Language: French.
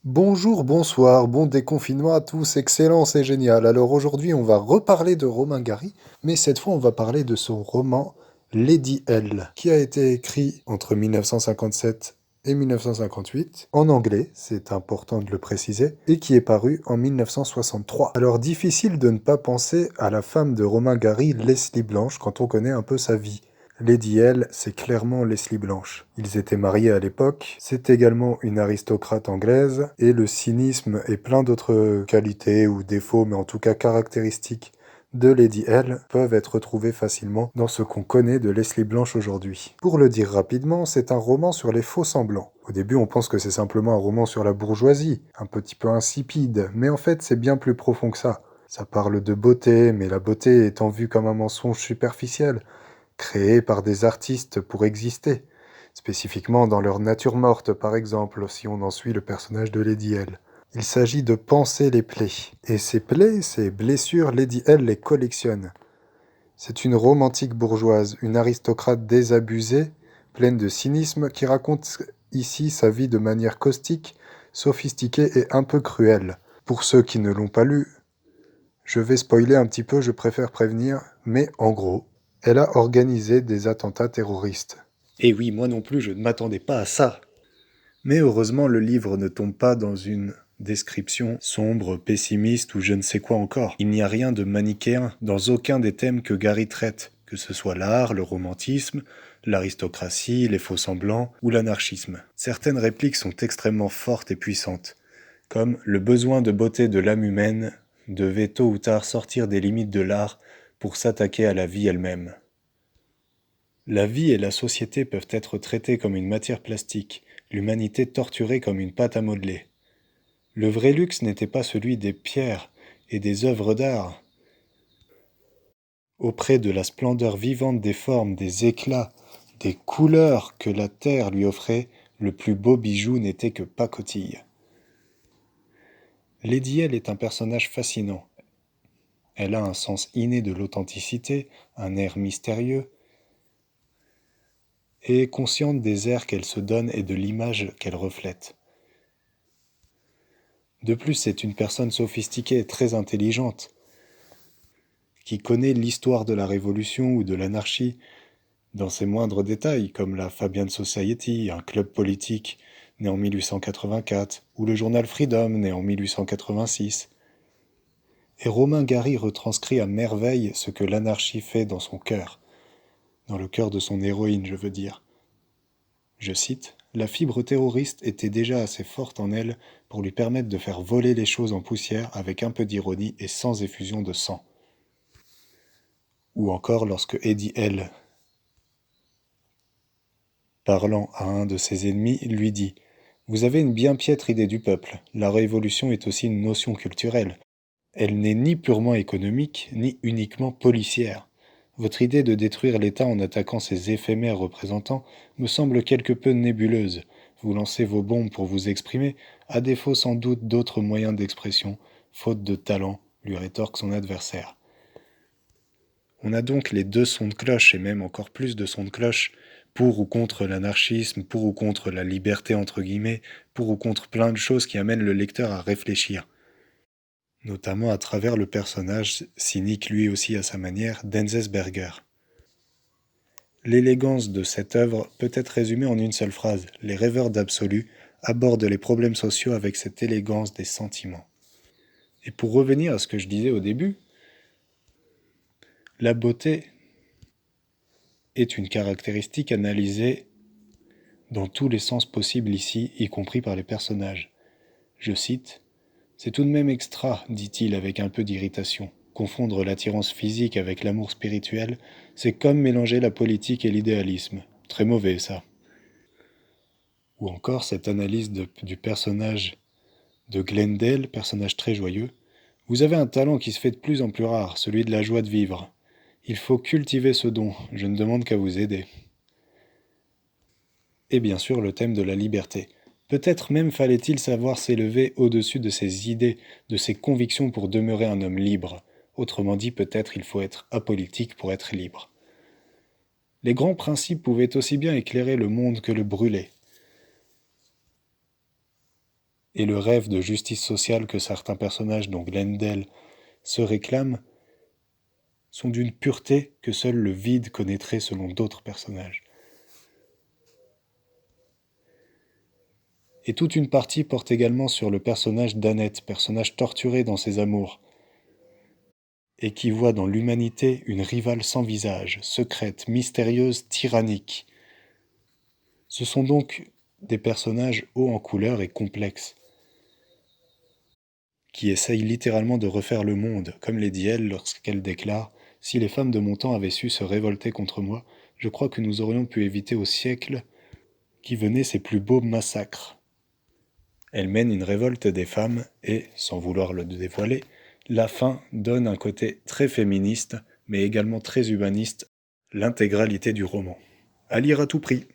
Bonjour, bonsoir, bon déconfinement à tous, excellent, c'est génial. Alors aujourd'hui, on va reparler de Romain Gary, mais cette fois, on va parler de son roman Lady L, qui a été écrit entre 1957 et 1958, en anglais, c'est important de le préciser, et qui est paru en 1963. Alors difficile de ne pas penser à la femme de Romain Gary, Leslie Blanche, quand on connaît un peu sa vie. Lady L, c'est clairement Leslie Blanche. Ils étaient mariés à l'époque, c'est également une aristocrate anglaise, et le cynisme et plein d'autres qualités ou défauts, mais en tout cas caractéristiques de Lady L peuvent être retrouvés facilement dans ce qu'on connaît de Leslie Blanche aujourd'hui. Pour le dire rapidement, c'est un roman sur les faux semblants. Au début, on pense que c'est simplement un roman sur la bourgeoisie, un petit peu insipide, mais en fait, c'est bien plus profond que ça. Ça parle de beauté, mais la beauté étant vue comme un mensonge superficiel, créés par des artistes pour exister, spécifiquement dans leur nature morte par exemple, si on en suit le personnage de Lady L. Il s'agit de panser les plaies. Et ces plaies, ces blessures, Lady L les collectionne. C'est une romantique bourgeoise, une aristocrate désabusée, pleine de cynisme, qui raconte ici sa vie de manière caustique, sophistiquée et un peu cruelle. Pour ceux qui ne l'ont pas lu, je vais spoiler un petit peu, je préfère prévenir, mais en gros, elle a organisé des attentats terroristes. Et oui, moi non plus, je ne m'attendais pas à ça. Mais heureusement, le livre ne tombe pas dans une description sombre, pessimiste ou je ne sais quoi encore. Il n'y a rien de manichéen dans aucun des thèmes que Gary traite, que ce soit l'art, le romantisme, l'aristocratie, les faux-semblants ou l'anarchisme. Certaines répliques sont extrêmement fortes et puissantes, comme le besoin de beauté de l'âme humaine devait tôt ou tard sortir des limites de l'art pour s'attaquer à la vie elle-même. La vie et la société peuvent être traitées comme une matière plastique, l'humanité torturée comme une pâte à modeler. Le vrai luxe n'était pas celui des pierres et des œuvres d'art. Auprès de la splendeur vivante des formes, des éclats, des couleurs que la terre lui offrait, le plus beau bijou n'était que pacotille. Lady L est un personnage fascinant. Elle a un sens inné de l'authenticité, un air mystérieux, et est consciente des airs qu'elle se donne et de l'image qu'elle reflète. De plus, c'est une personne sophistiquée et très intelligente, qui connaît l'histoire de la Révolution ou de l'anarchie dans ses moindres détails, comme la Fabian Society, un club politique né en 1884, ou le journal Freedom, né en 1886. Et Romain Gary retranscrit à merveille ce que l'anarchie fait dans son cœur, dans le cœur de son héroïne, je veux dire. Je cite, la fibre terroriste était déjà assez forte en elle pour lui permettre de faire voler les choses en poussière avec un peu d'ironie et sans effusion de sang. Ou encore lorsque Eddie L., parlant à un de ses ennemis, lui dit « Vous avez une bien piètre idée du peuple. La révolution est aussi une notion culturelle. Elle n'est ni purement économique, ni uniquement policière. Votre idée de détruire l'État en attaquant ses éphémères représentants me semble quelque peu nébuleuse. Vous lancez vos bombes pour vous exprimer, à défaut sans doute d'autres moyens d'expression, faute de talent, lui rétorque son adversaire. On a donc les deux sons de cloche, et même encore plus de sons de cloche, pour ou contre l'anarchisme, pour ou contre la liberté entre guillemets, pour ou contre plein de choses qui amènent le lecteur à réfléchir, notamment à travers le personnage, cynique lui aussi à sa manière, d'Enzensberger. L'élégance de cette œuvre peut être résumée en une seule phrase. Les rêveurs d'absolu abordent les problèmes sociaux avec cette élégance des sentiments. Et pour revenir à ce que je disais au début, la beauté est une caractéristique analysée dans tous les sens possibles ici, y compris par les personnages. Je cite, c'est tout de même extra, dit-il avec un peu d'irritation. Confondre l'attirance physique avec l'amour spirituel, c'est comme mélanger la politique et l'idéalisme. Très mauvais, ça. Ou encore cette analyse du personnage de Glendale, personnage très joyeux. Vous avez un talent qui se fait de plus en plus rare, celui de la joie de vivre. Il faut cultiver ce don, je ne demande qu'à vous aider. Et bien sûr le thème de la liberté. Peut-être même fallait-il savoir s'élever au-dessus de ses idées, de ses convictions pour demeurer un homme libre. Autrement dit, peut-être il faut être apolitique pour être libre. Les grands principes pouvaient aussi bien éclairer le monde que le brûler. et le rêve de justice sociale que certains personnages, dont Glendale, se réclament, sont d'une pureté que seul le vide connaîtrait selon d'autres personnages. Et toute une partie porte également sur le personnage d'Annette, personnage torturé dans ses amours, et qui voit dans l'humanité une rivale sans visage, secrète, mystérieuse, tyrannique. Ce sont donc des personnages hauts en couleur et complexes, qui essayent littéralement de refaire le monde, comme Lady L lorsqu'elle déclare « Si les femmes de mon temps avaient su se révolter contre moi, je crois que nous aurions pu éviter au siècle qui venait ses plus beaux massacres. » Elle mène une révolte des femmes et, sans vouloir le dévoiler, la fin donne un côté très féministe, mais également très humaniste, l'intégralité du roman. À lire à tout prix.